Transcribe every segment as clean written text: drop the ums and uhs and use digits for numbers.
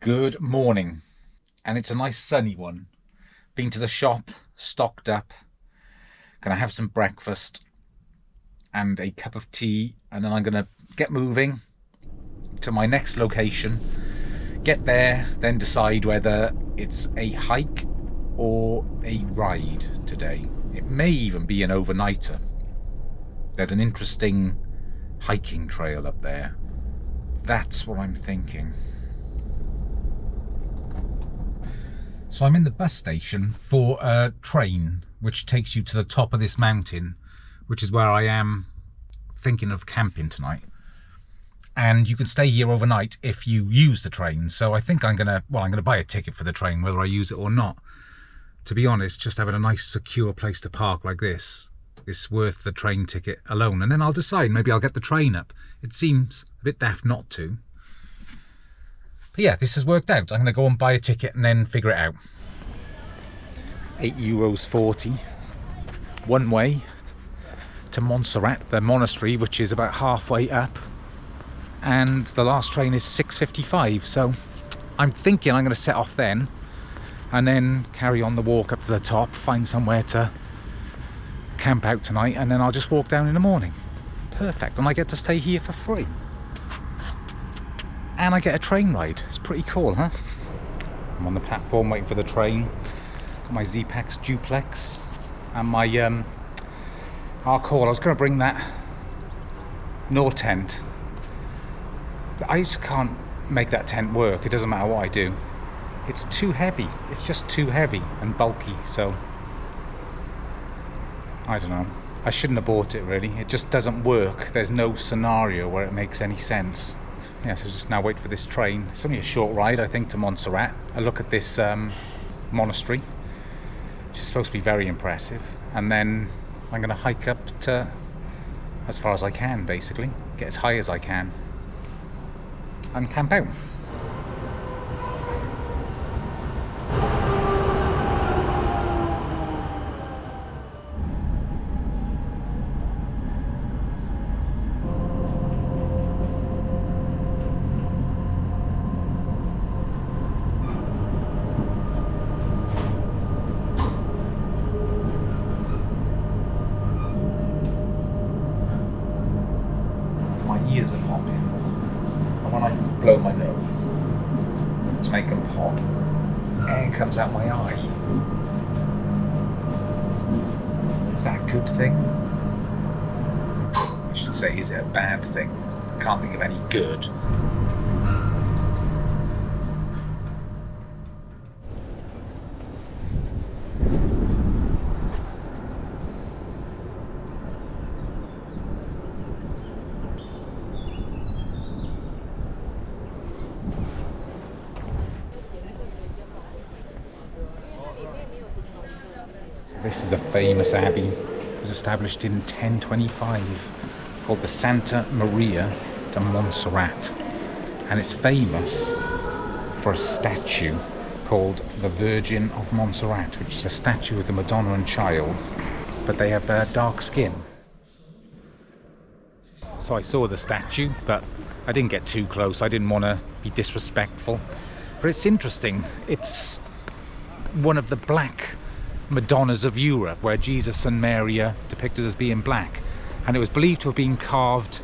Good morning, and it's a nice sunny one. Been to the shop, stocked up, gonna have some breakfast and a cup of tea, and then I'm gonna get moving to my next location, get there, then decide whether it's a hike or a ride today. It may even be an overnighter. There's an interesting hiking trail up there. That's what I'm thinking. So I'm in the bus station for a train which takes you to the top of this mountain, which is where I am thinking of camping tonight. And you can stay here overnight if you use the train. So I think I'm gonna buy a ticket for the train, whether I use it or not. To be honest, just having a nice secure place to park like this is worth the train ticket alone. And then I'll decide, maybe I'll get the train up. It seems a bit daft not to. But yeah, this has worked out. I'm going to go and buy a ticket and then figure it out. €8.40 one way to Montserrat, the monastery, which is about halfway up. And the last train is 6:55. So I'm thinking I'm going to set off then and then carry on the walk up to the top, find somewhere to camp out tonight, and then I'll just walk down in the morning. Perfect. And I get to stay here for free. And I get a train ride. It's pretty cool, huh? I'm on the platform waiting for the train. Got my Z-Pax duplex and my Arcall. I was going to bring that Nord tent. I just can't make that tent work. It doesn't matter what I do. It's too heavy. It's just too heavy and bulky. So I don't know. I shouldn't have bought it, really. It just doesn't work. There's no scenario where it makes any sense. Yeah, so just now wait for this train. It's only a short ride, I think, to Montserrat. I look at this monastery, which is supposed to be very impressive, and then I'm going to hike up to as far as I can, basically. Get as high as I can and camp out. Ears are popping, and when I blow my nose to make them pop, air comes out my eye. Is that a good thing? I should say, is it a bad thing? I can't think of any good. This is a famous abbey. It was established in 1025, called the Santa Maria de Montserrat, and it's famous for a statue called the Virgin of Montserrat, which is a statue of the Madonna and Child, but they have dark skin. So I saw the statue, but I didn't get too close. I didn't want to be disrespectful. But it's interesting. It's one of the black Madonnas of Europe, where Jesus and Mary are depicted as being black, and it was believed to have been carved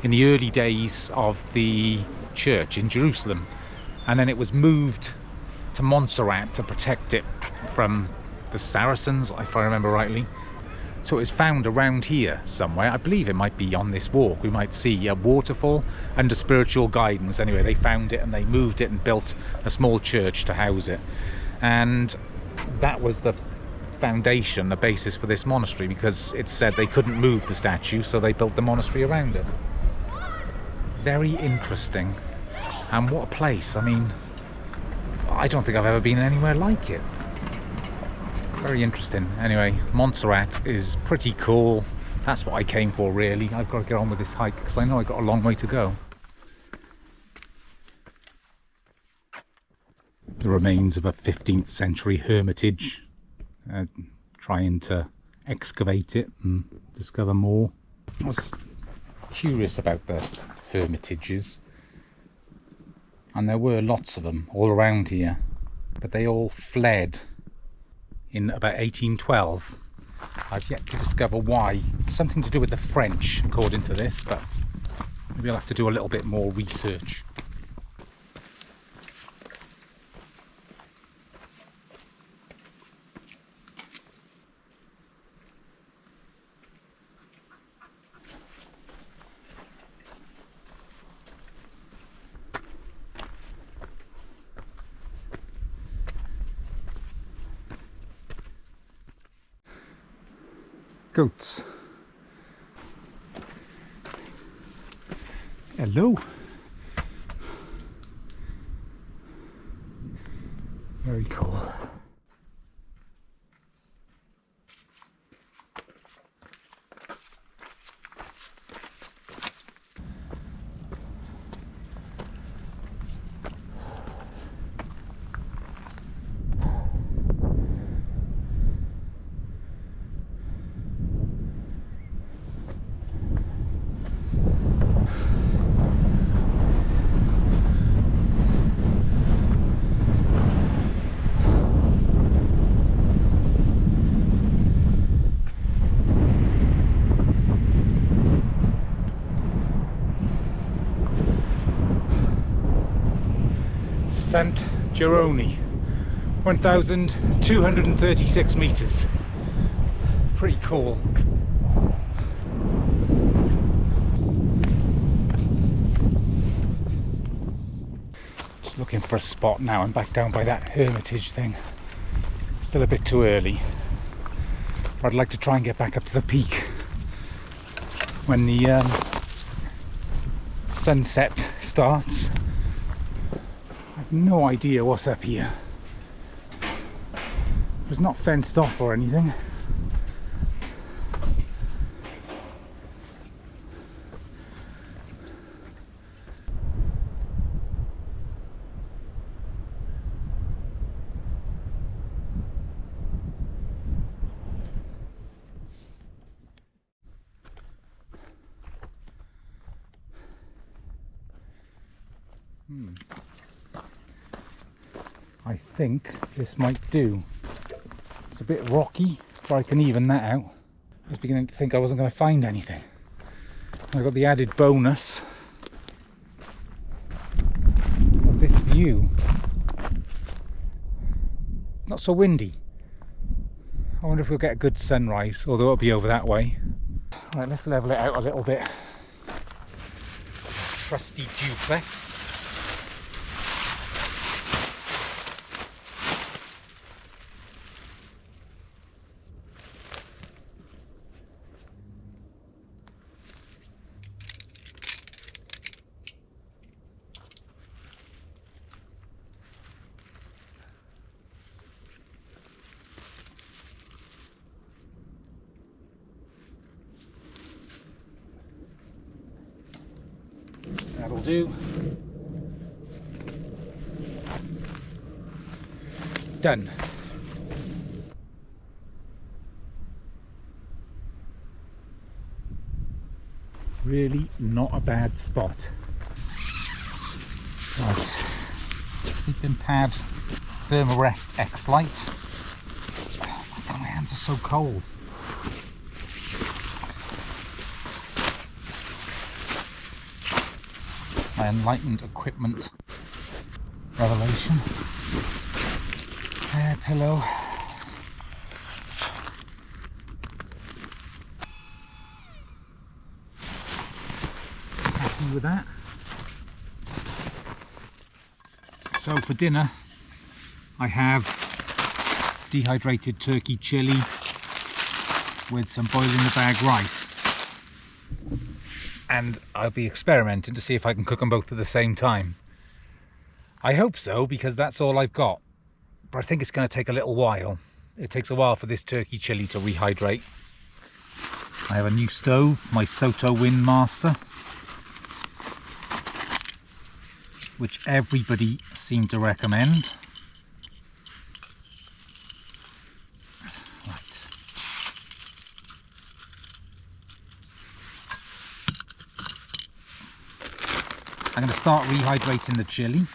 in the early days of the church in Jerusalem, and then it was moved to Montserrat to protect it from the Saracens, if I remember rightly. So it was found around here somewhere. I believe it might be on this walk. We might see a waterfall under spiritual guidance. Anyway, they found it and they moved it and built a small church to house it, and that was the foundation, the basis for this monastery, because it said they couldn't move the statue, so they built the monastery around it. Very interesting. And what a place. I mean, I don't think I've ever been anywhere like it. Very interesting. Anyway, Montserrat is pretty cool. That's what I came for, really. I've got to get on with this hike because I know I've got a long way to go. The remains of a 15th century hermitage. Trying to excavate it and discover more. I was curious about the hermitages. And there were lots of them all around here, but they all fled in about 1812. I've yet to discover why. Something to do with the French, according to this, but maybe I'll have to do a little bit more research. Goats. Hello. Very cool. Sant Gironi, 1,236 meters. Pretty cool. Just looking for a spot now. I'm back down by that hermitage thing. Still a bit too early. But I'd like to try and get back up to the peak when the sunset starts. No idea what's up here. It's not fenced off or anything. I think this might do. It's a bit rocky, but I can even that out. I was beginning to think I wasn't going to find anything. I got the added bonus of this view. It's not so windy. I wonder if we'll get a good sunrise, although it'll be over that way. Right, let's level it out a little bit. Trusty duplex. That'll do. Done. Really not a bad spot. Right. Sleeping pad, Thermarest X Lite. Oh my god, my hands are so cold. My enlightened equipment revelation. Pillow. Happy with that. So for dinner I have dehydrated turkey chili with some boil in the bag rice. And I'll be experimenting to see if I can cook them both at the same time. I hope so, because that's all I've got. But I think it's going to take a little while. It takes a while for this turkey chili to rehydrate. I have a new stove, my Soto Windmaster, which everybody seemed to recommend. I'm going to start rehydrating the chili.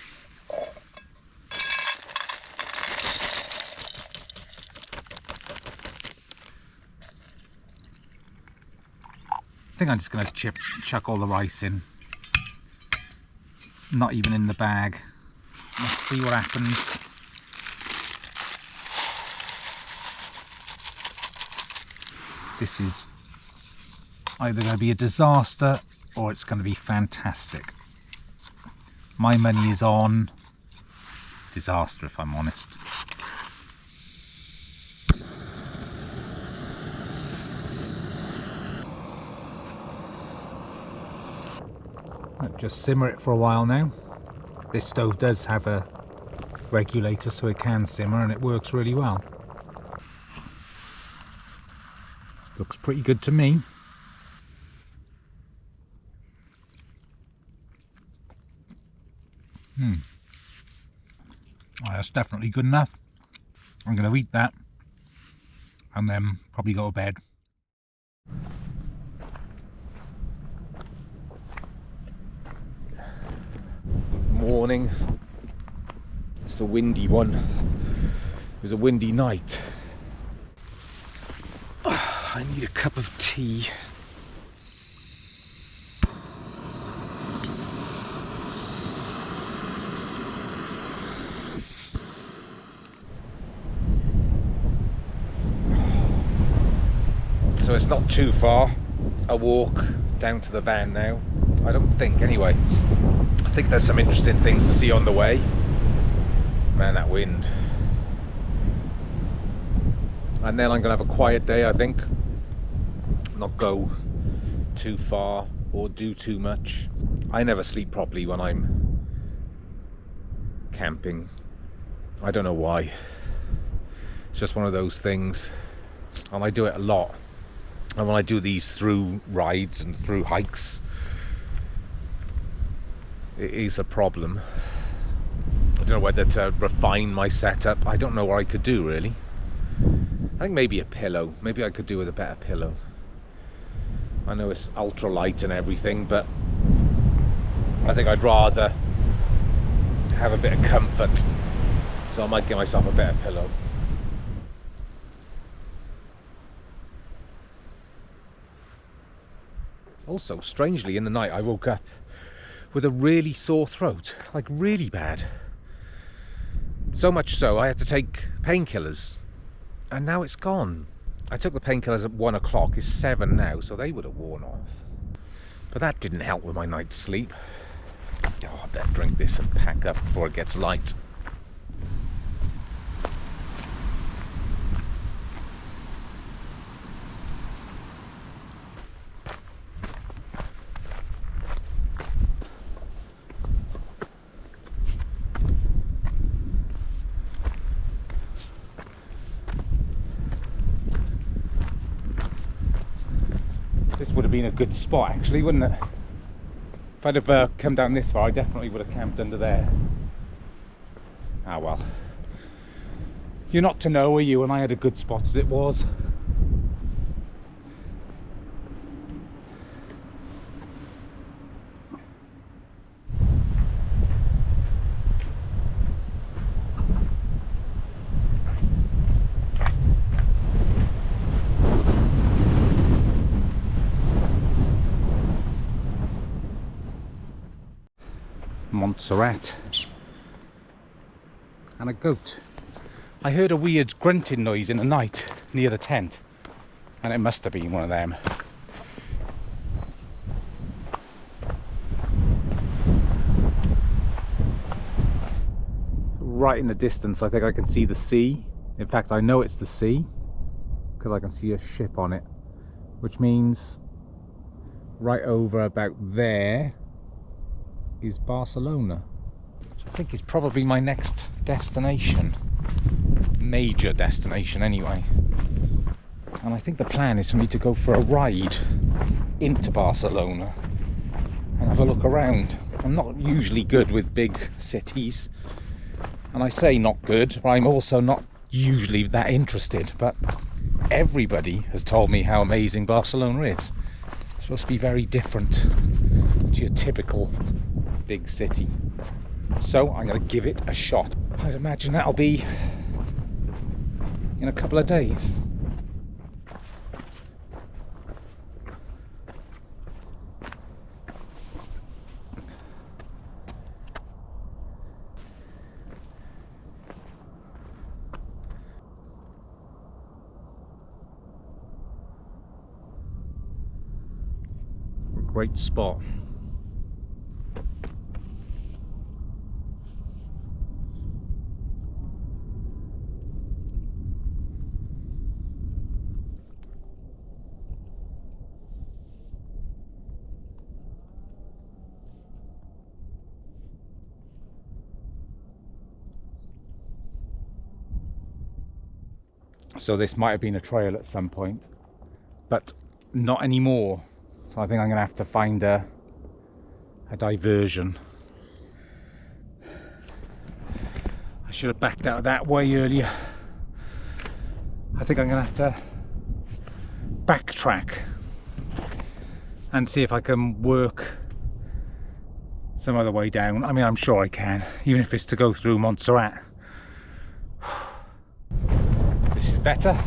think I'm just going to chuck all the rice in. Not even in the bag. Let's see what happens. This is either going to be a disaster or it's going to be fantastic. My money is on disaster, if I'm honest. I'll just simmer it for a while now. This stove does have a regulator so it can simmer, and it works really well. Looks pretty good to me. Oh, that's definitely good enough. I'm going to eat that and then probably go to bed. Good morning. It's a windy one. It was a windy night. I need a cup of tea. So it's not too far. A walk down to the van now. I don't think, anyway. I think there's some interesting things to see on the way. Man, that wind. And then I'm gonna have a quiet day, I think. Not go too far or do too much. I never sleep properly when I'm camping. I don't know why. It's just one of those things, and I do it a lot. And when I do these through rides and through hikes, it is a problem. I don't know whether to refine my setup. I don't know what I could do, really. I think maybe a pillow. Maybe I could do with a better pillow. I know it's ultra light and everything, but I think I'd rather have a bit of comfort. So I might get myself a better pillow. Also, strangely, in the night I woke up with a really sore throat, like really bad. So much so I had to take painkillers, and now it's gone. I took the painkillers at 1 o'clock, it's 7 now, so they would have worn off. But that didn't help with my night's sleep. Oh, I better drink this and pack up before it gets light. This would have been a good spot, actually, wouldn't it? If I'd have come down this far, I definitely would have camped under there. Ah well. You're not to know, are you? And I had a good spot as it was. Montserrat and a goat. I heard a weird grunting noise in the night near the tent, and it must have been one of them. Right in the distance I think I can see the sea. In fact, I know it's the sea because I can see a ship on it, which means right over about there is Barcelona. I think it's probably my next destination, major destination anyway. And I think the plan is for me to go for a ride into Barcelona and have a look around. I'm not usually good with big cities, and I say not good, but I'm also not usually that interested, but everybody has told me how amazing Barcelona is. It's supposed to be very different to your typical big city, so I'm going to give it a shot. I'd imagine that'll be in a couple of days. great spot. So this might have been a trail at some point, but not anymore. So I think I'm going to have to find a diversion. I should have backed out that way earlier. I think I'm going to have to backtrack and see if I can work some other way down. I mean, I'm sure I can, even if it's to go through Montserrat. This is better.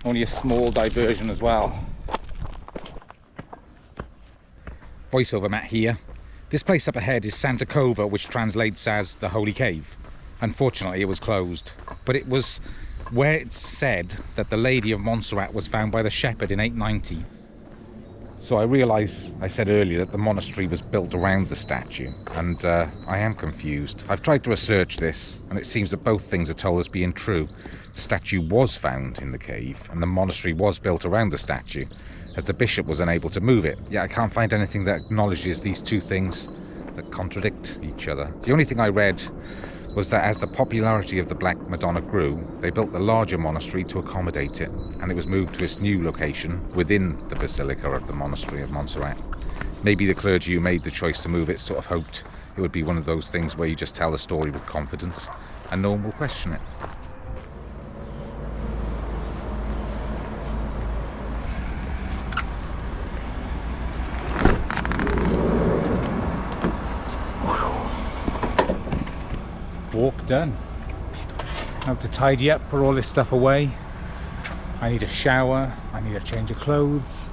Only a small diversion as well. Voiceover Matt here. This place up ahead is Santa Cova, which translates as the Holy Cave. Unfortunately, it was closed, but it was where it's said that the Lady of Montserrat was found by the shepherd in 890. So I realise I said earlier that the monastery was built around the statue, and I am confused. I've tried to research this, and it seems that both things are told as being true. The statue was found in the cave, and the monastery was built around the statue, as the bishop was unable to move it. Yet I can't find anything that acknowledges these two things that contradict each other. The only thing I read was that as the popularity of the Black Madonna grew, they built the larger monastery to accommodate it, and it was moved to its new location within the Basilica of the Monastery of Montserrat. Maybe the clergy who made the choice to move it sort of hoped it would be one of those things where you just tell the story with confidence and no one will question it. Walk done. Now to tidy up, put all this stuff away. I need a shower, I need a change of clothes,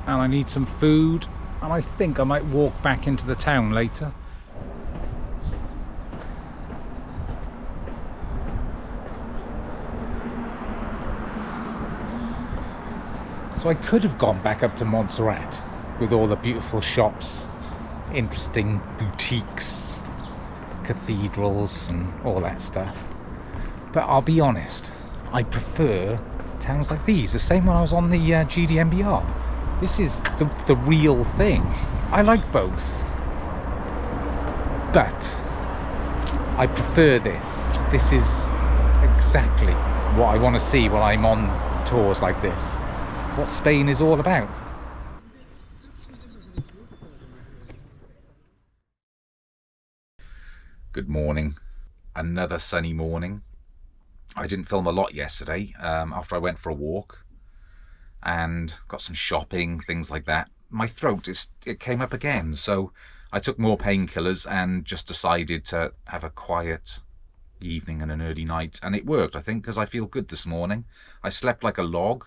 and I need some food, and I think I might walk back into the town later. So I could have gone back up to Montserrat with all the beautiful shops, interesting boutiques, cathedrals and all that stuff, but I'll be honest, I prefer towns like these. The same when I was on the GDMBR. This is the real thing. I like both, but I prefer this. This is exactly what I want to see when I'm on tours like this. What Spain is all about. Good morning. Another sunny morning. I didn't film a lot yesterday after I went for a walk and got some shopping, things like that. My throat, it came up again, so I took more painkillers and just decided to have a quiet evening and an early night, and it worked, I think, because I feel good this morning. I slept like a log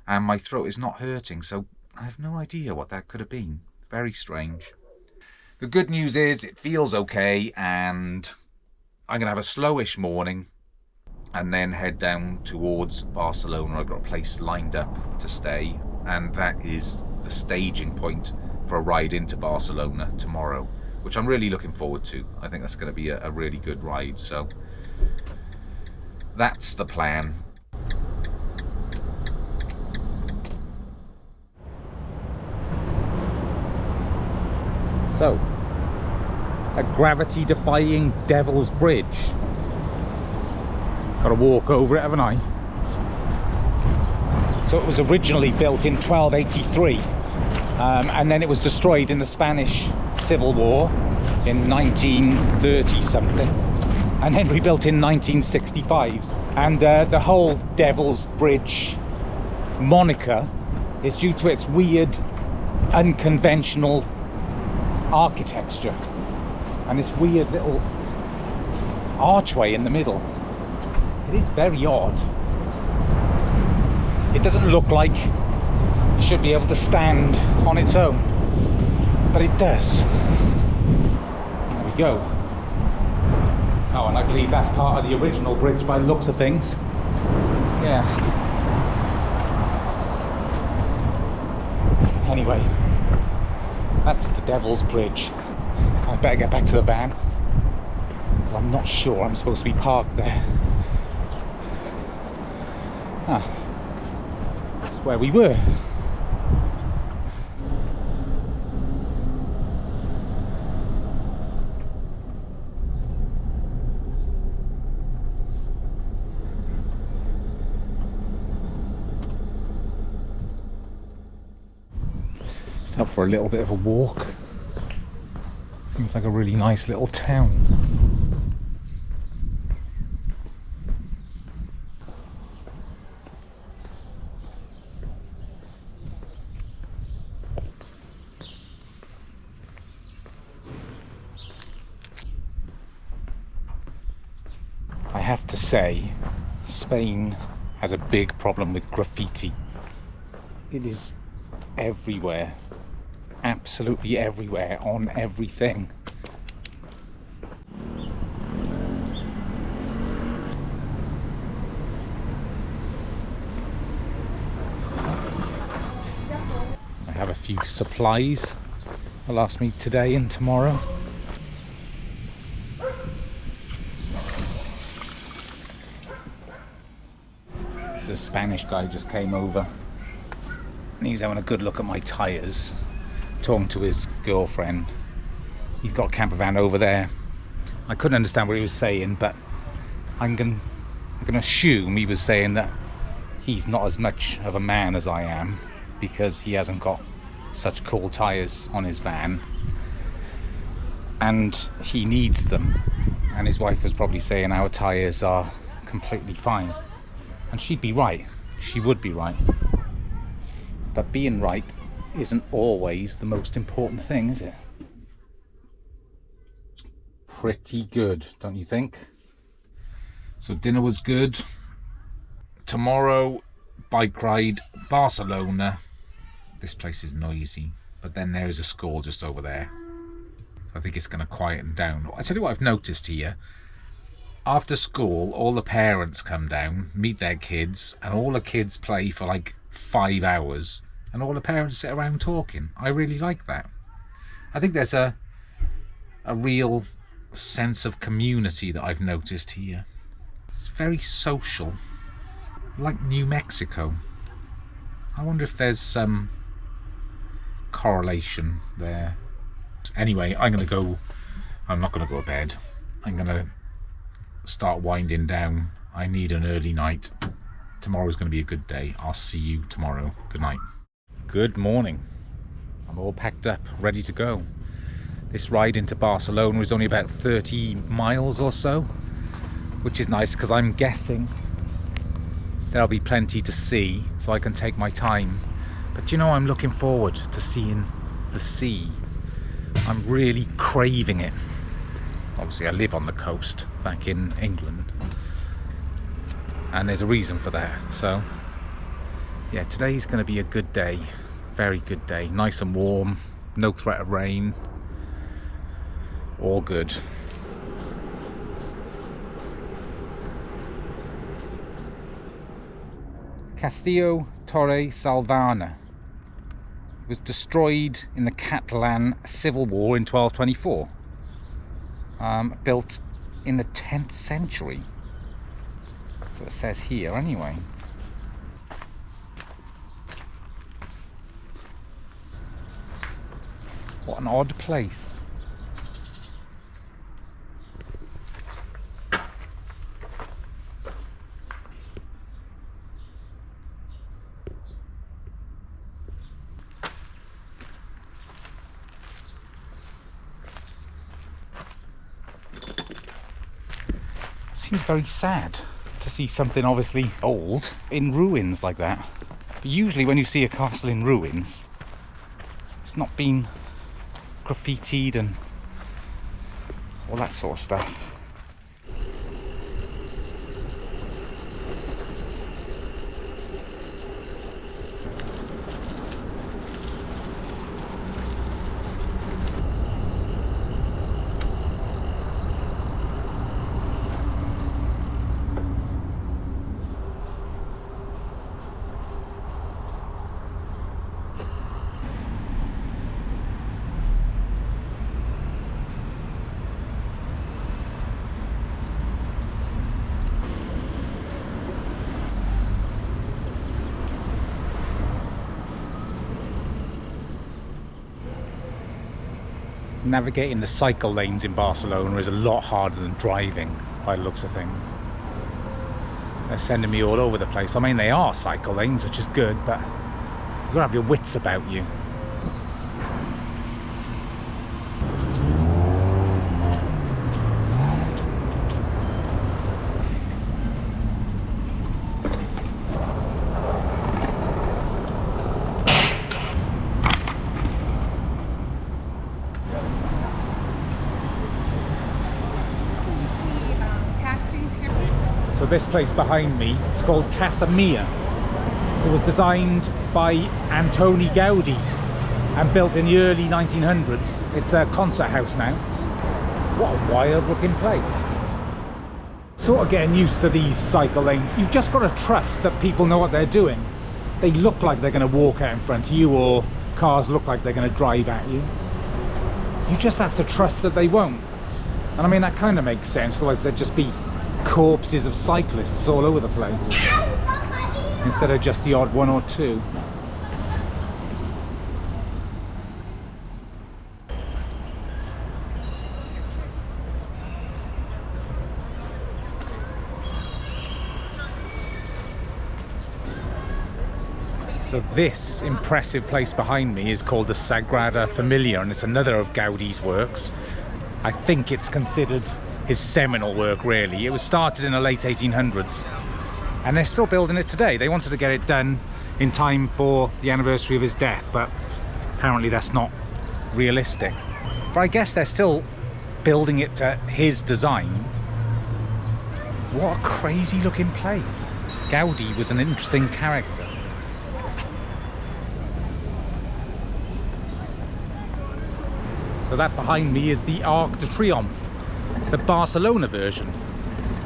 and my throat is not hurting, so I have no idea what that could have been. Very strange. The good news is it feels okay, and I'm going to have a slowish morning and then head down towards Barcelona. I've got a place lined up to stay, and that is the staging point for a ride into Barcelona tomorrow, which I'm really looking forward to. I think that's going to be a really good ride, so that's the plan. So, a gravity-defying Devil's Bridge. Got to walk over it, haven't I? So it was originally built in 1283, and then it was destroyed in the Spanish Civil War in 1930 something, and then rebuilt in 1965. And the whole Devil's Bridge moniker is due to its weird, unconventional architecture and this weird little archway in the middle. It is very odd. It doesn't look like it should be able to stand on its own, but it does. There we go. Oh, and I believe that's part of the original bridge by the looks of things. Yeah. Anyway, that's the Devil's Bridge. I better get back to the van, because I'm not sure I'm supposed to be parked there. That's where we were. Just out for a little bit of a walk. Seems like a really nice little town. I have to say, Spain has a big problem with graffiti. It is everywhere, absolutely everywhere, on everything. I have a few supplies. They'll last me today and tomorrow. A Spanish guy just came over and he's having a good look at my tyres, talking to his girlfriend. He's got a camper van over there. I couldn't understand what he was saying, but I'm gonna assume he was saying that he's not as much of a man as I am because he hasn't got such cool tyres on his van and he needs them, and his wife was probably saying our tyres are completely fine. And she'd be right, she would be right. But being right isn't always the most important thing, is it? Pretty good, don't you think? So dinner was good. Tomorrow, bike ride, Barcelona. This place is noisy, but then there is a school just over there. I think it's going to quieten down. I tell you what I've noticed here. After school, all the parents come down, meet their kids, and all the kids play for like 5 hours, and all the parents sit around talking. I really like that. I think there's a real sense of community that I've noticed here. It's very social, like New Mexico. I wonder if there's some correlation there. Anyway, I'm not going to go to bed. I'm going to start winding down. I need an early night. Tomorrow's going to be a good day. I'll see you tomorrow. Good night. Good morning. I'm all packed up, ready to go. This ride into Barcelona is only about 30 miles or so, which is nice because I'm guessing there'll be plenty to see, so I can take my time. But you know, I'm looking forward to seeing the sea. I'm really craving it. Obviously I live on the coast back in England, and there's a reason for that. So yeah, today's going to be a good day, very good day, nice and warm, no threat of rain, all good. Castillo Torre Salvana was destroyed in the Catalan Civil War in 1224. Built in the 10th century. So it says here anyway. What an odd place. Seems very sad to see something obviously old in ruins like that. But usually when you see a castle in ruins, it's not been graffitied and all that sort of stuff. Navigating the cycle lanes in Barcelona is a lot harder than driving, by the looks of things. They're sending me all over the place. I mean, they are cycle lanes, which is good, but you've got to have your wits about you. So this place behind me is called Casa Mia. It was designed by Antoni Gaudi and built in the early 1900s. It's a concert house now. What a wild looking place. Sort of getting used to these cycle lanes. You've just got to trust that people know what they're doing. They look like they're going to walk out in front of you, or cars look like they're going to drive at you. You just have to trust that they won't. And I mean, that kind of makes sense, otherwise there'd just be corpses of cyclists all over the place instead of just the odd one or two. So this impressive place behind me is called the Sagrada Familia, and it's another of Gaudi's works. I think it's considered his seminal work, really. It was started in the late 1800s and they're still building it today. They wanted to get it done in time for the anniversary of his death, but apparently that's not realistic. But I guess they're still building it to his design. What a crazy looking place. Gaudi was an interesting character. So that behind me is the Arc de Triomphe. The Barcelona version.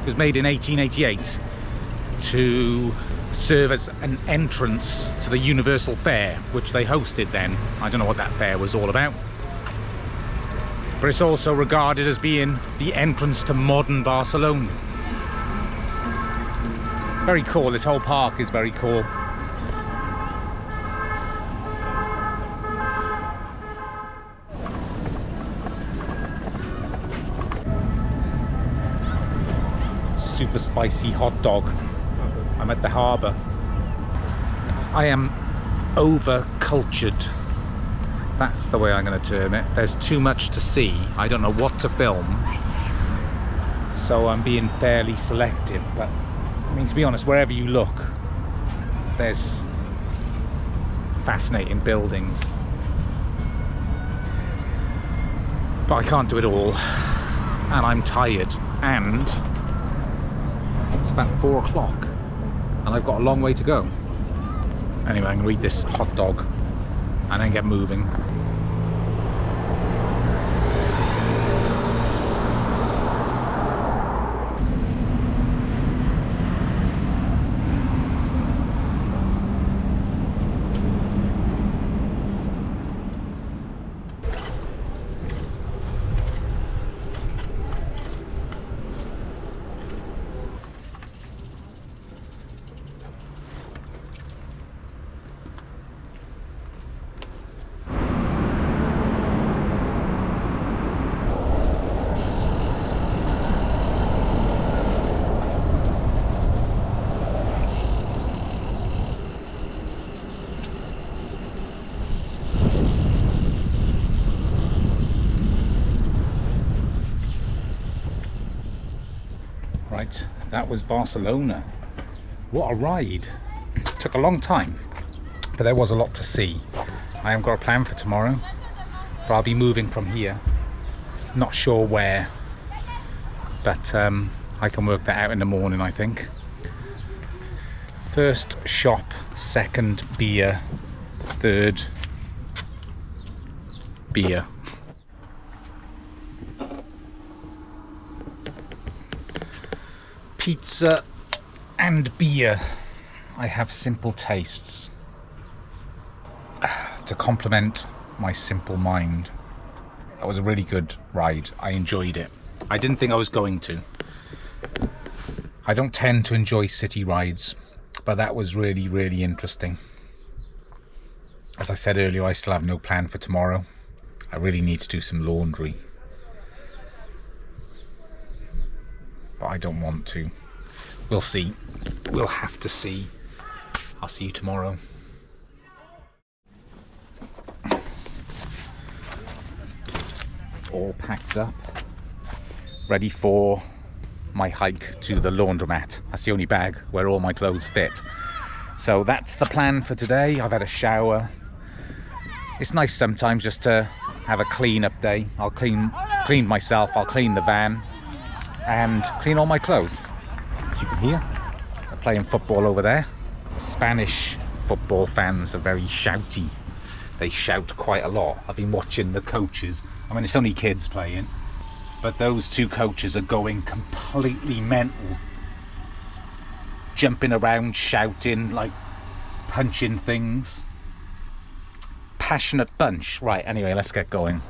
It was made in 1888 to serve as an entrance to the Universal Fair, which they hosted then. I don't know what that fair was all about. But it's also regarded as being the entrance to modern Barcelona. Very cool, this whole park is very cool. Super spicy hot dog. I'm at the harbour. I am over-cultured. That's the way I'm going to term it. There's too much to see. I don't know what to film. So I'm being fairly selective. But, I mean, to be honest, wherever you look, there's fascinating buildings. But I can't do it all. And I'm tired. And it's about 4 o'clock and I've got a long way to go. Anyway, I'm gonna eat this hot dog and then get moving. Right, that was Barcelona. What a ride. Took a long time, but there was a lot to see. I haven't got a plan for tomorrow, but I'll be moving from here. Not sure where, but I can work that out in the morning, I think. First shop, second beer, third beer. Pizza and beer. I have simple tastes to complement my simple mind. That was a really good ride. I enjoyed it. I didn't think I was going to. I don't tend to enjoy city rides, but that was really, really interesting. As I said earlier, I still have no plan for tomorrow. I really need to do some laundry, but I don't want to. We'll see. We'll have to see. I'll see you tomorrow. All packed up, ready for my hike to the laundromat. That's the only bag where all my clothes fit. So that's the plan for today. I've had a shower. It's nice sometimes just to have a clean up day. I'll clean myself, I'll clean the van and clean all my clothes. As you can hear, they're playing football over there. The Spanish football fans are very shouty. They shout quite a lot. I've been watching the coaches. I mean, it's only kids playing, but those two coaches are going completely mental. Jumping around, shouting, like punching things. Passionate bunch. Right, anyway, let's get going.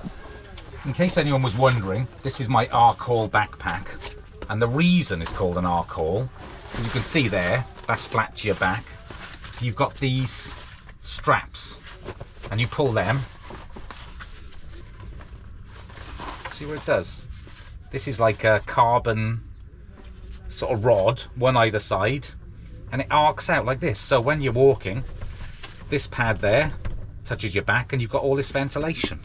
In case anyone was wondering, this is my Arcall backpack. And the reason it's called an Arcall, as you can see there, that's flat to your back. You've got these straps, and you pull them. See what it does? This is like a carbon sort of rod, one either side, and it arcs out like this. So when you're walking, this pad there touches your back and you've got all this ventilation.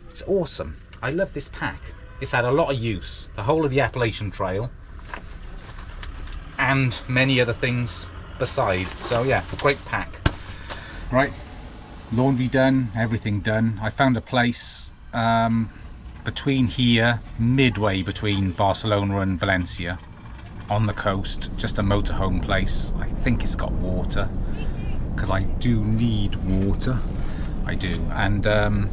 It's awesome. I love this pack. It's had a lot of use, the whole of the Appalachian Trail and many other things beside. So yeah, great pack. Right, laundry done, everything done. I found a place between here, midway between Barcelona and Valencia, on the coast, just a motorhome place. I think it's got water, because I do need water. I do. And a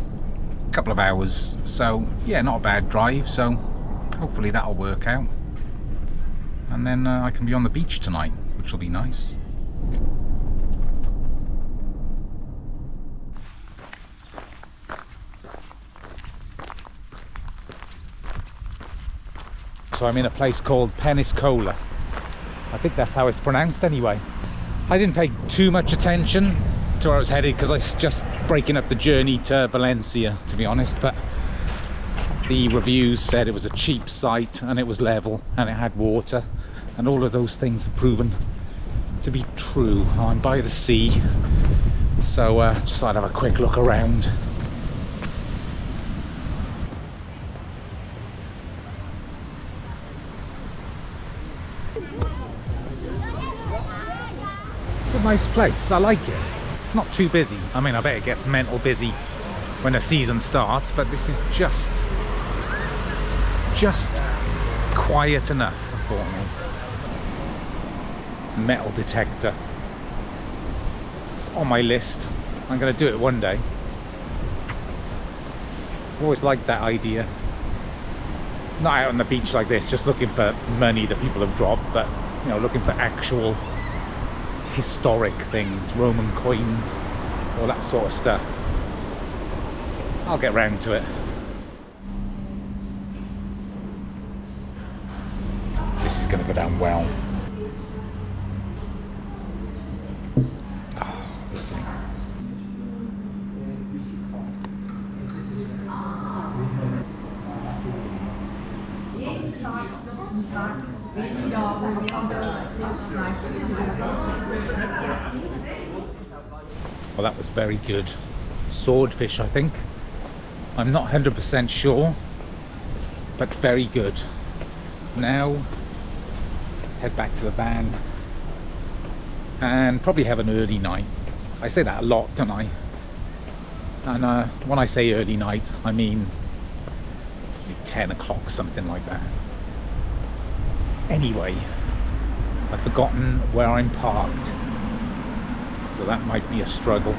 couple of hours, so yeah, not a bad drive, so hopefully that'll work out. And then I can be on the beach tonight, which will be nice. So I'm in a place called Peniscola. I think that's how it's pronounced anyway. I didn't pay too much attention to where I was headed because I was just breaking up the journey to Valencia, to be honest, but the reviews said it was a cheap site and it was level and it had water, and all of those things have proven to be true. I'm by the sea, so just thought I'd have a quick look around. It's a nice place, I like it. It's not too busy. I mean, I bet it gets mental busy when the season starts, but this is just quiet enough for me. Metal detector. It's on my list. I'm going to do it one day. I've always liked that idea. Not out on the beach like this, just looking for money that people have dropped, but you know, looking for actual historic things, Roman coins, all that sort of stuff. I'll get round to it. This is going to go down well. Oh, lovely. Well, that was very good. Swordfish, I think. I'm not 100% sure, but very good. Now, head back to the van and probably have an early night. I say that a lot, don't I? And when I say early night, I mean 10 o'clock, something like that. Anyway, I've forgotten where I'm parked, so that might be a struggle.